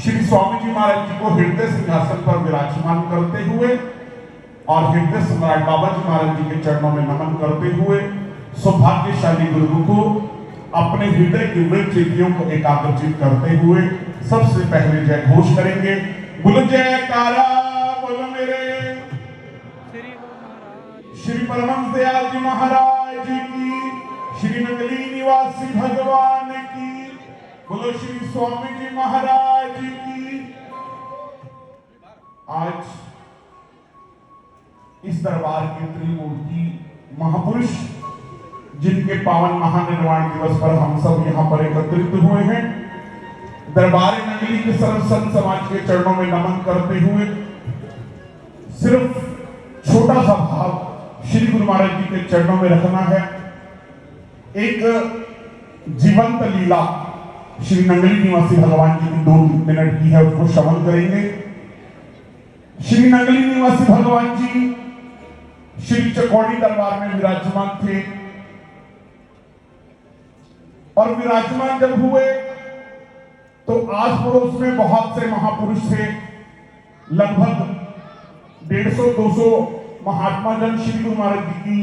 श्री स्वामी जी महाराज जी को हृदय सिंहासन पर विराजमान करते हुए और हृदय सम्राट बाबा जी महाराज जी के चरणों में नमन करते हुए सौभाग्यशाली गुरु को अपने हृदय की वृत्तियों को एकाग्रचित करते हुए सबसे पहले जय घोष करेंगे। बोलो जयकारा, बोलो मेरे श्री परमहंस दयाल जी महाराज जी की, श्री नंगली निवासी भगवान की, बोलो श्री स्वामी जी महाराज जी की। आज इस दरबार के त्रिमूर्ति महापुरुष जिनके पावन महानिर्वाण दिवस पर हम सब यहाँ पर एकत्रित हुए हैं, दरबार नगरी के सर्व संत समाज के चरणों में नमन करते हुए सिर्फ छोटा सा भाव श्री गुरु महाराज जी के चरणों में रखना है। एक जीवंत लीला श्री नंगली निवासी भगवान जी की 2 मिनट की है, उसको श्रवण करेंगे। श्री नंगली निवासी भगवान जी श्री चकौड़ी दरबार में विराजमान थे और विराजमान जब हुए तो आस पड़ोस में बहुत से महापुरुष थे। लगभग 150-200 महात्मा जन श्री गुरु महाराज जी की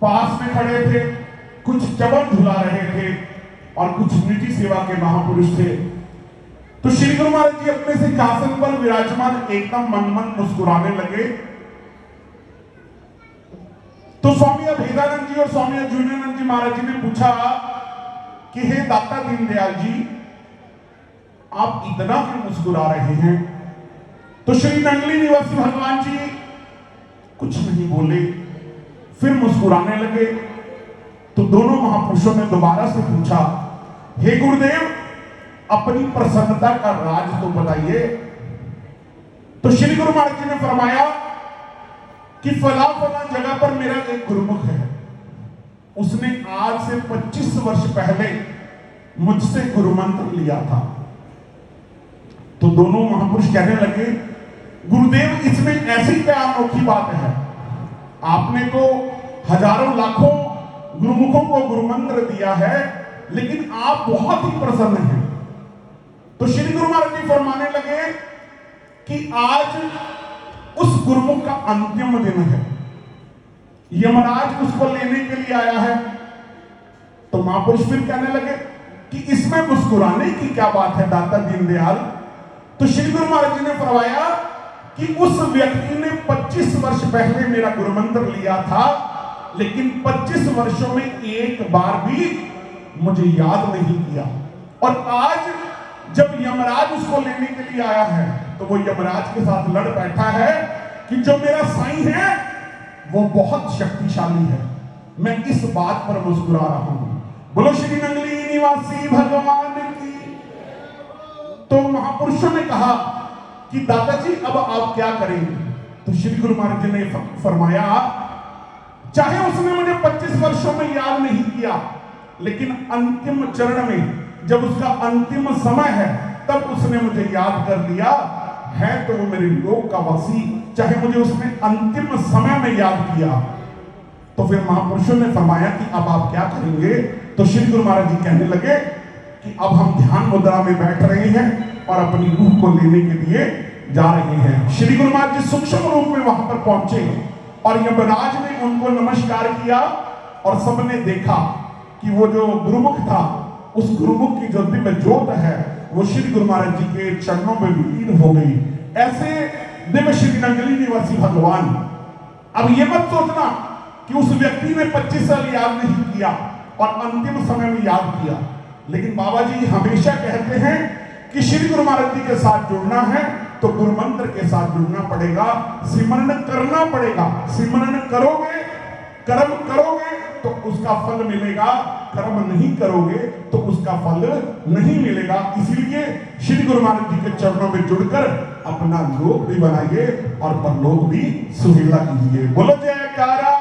पास में खड़े थे, कुछ चबन झुला रहे थे और कुछ निजी सेवा के महापुरुष थे। तो श्री गुरु महाराज जी अपने सिंहासन पर विराजमान एकदम मन मुस्कुराने लगे। तो स्वामी अभेदानंद जी और स्वामी अर्जुनानंद जी महाराज जी ने पूछा कि हे दाता दीनदयाल जी, आप इतना क्यों मुस्कुरा रहे हैं? तो श्री नंगली निवासी भगवान जी कुछ नहीं बोले, फिर मुस्कुराने लगे। तो दोनों महापुरुषों ने दोबारा से पूछा, हे गुरुदेव, अपनी प्रसन्नता का राज तो बताइए। तो श्री गुरु महाराज जी ने फरमाया कि फला जगह पर मेरा एक गुरुमुख है, उसने आज से 25 वर्ष पहले मुझसे गुरुमंत्र लिया था। तो दोनों महापुरुष कहने लगे, गुरुदेव, इसमें ऐसी क्या अनोखी बात है? आपने तो हजारों लाखों गुरुमुखों को गुरुमंत्र दिया है, लेकिन आप बहुत ही प्रसन्न हैं। तो श्री गुरु महाराज जी फरमाने लगे कि आज उस गुरुमुख का अंतिम दिन है, यमराज उसको लेने के लिए आया है। तो महापुरुष फिर कहने लगे कि इसमें मुस्कुराने की क्या बात है दाता दीनदयाल? तो श्री गुरु महाराज जी ने फरमाया कि उस व्यक्ति ने 25 वर्ष पहले मेरा गुरुमंत्र लिया था, लेकिन 25 वर्षों में एक बार भी मुझे याद नहीं किया। और आज जब यमराज उसको लेने के लिए आया है तो वो यमराज के साथ लड़ बैठा है कि जो मेरा साईं है वो बहुत शक्तिशाली है। मैं इस बात पर मुस्कुरा रहा हूं। बोलो श्री नंगली निवासी भगवान की। तो महापुरुषों ने कहा कि दादाजी, अब आप क्या करेंगे? तो श्री गुरु महाराज जी ने फरमाया, चाहे उसने मुझे 25 वर्षों में याद नहीं किया, लेकिन अंतिम चरण में जब उसका अंतिम समय है तब उसने मुझे याद कर लिया है, तो वो मेरे लोक का वासी, चाहे मुझे उसने अंतिम समय में याद किया। तो फिर महापुरुषों ने फरमाया कि अब आप क्या करेंगे? तो श्री गुरु महाराज जी कहने लगे कि अब हम ध्यान मुद्रा में बैठ रहे हैं और अपनी रूह को लेने के लिए जा रहे हैं। श्री गुरु महाराज जी सूक्ष्म रूप में वहां पर पहुंचे और यमराज ने उनको नमस्कार किया और सबने देखा कि वो जो गुरुमुख था, उस गुरुमुख की जो दिव्य ज्योत है वो श्री गुरु महाराज जी के चरणों में विलीन हो गई। ऐसे दिव्य श्री नंगली निवासी भगवान। अब ये मत सोचना कि उस व्यक्ति ने 25 साल याद नहीं किया और अंतिम समय में याद किया, लेकिन बाबा जी हमेशा कहते हैं कि श्री गुरु महाराज जी के साथ जुड़ना है तो गुरुमंत्र के साथ जुड़ना पड़ेगा, सिमरन करना पड़ेगा। सिमरन करोगे, कर्म करोगे तो उसका फल मिलेगा, कर्म नहीं करोगे तो उसका फल नहीं मिलेगा। इसीलिए श्री गुरु महाराज जी के चरणों में जुड़कर अपना लोक भी बनाइए और परलोक भी सुहेला कीजिए। बोलो जयकारा।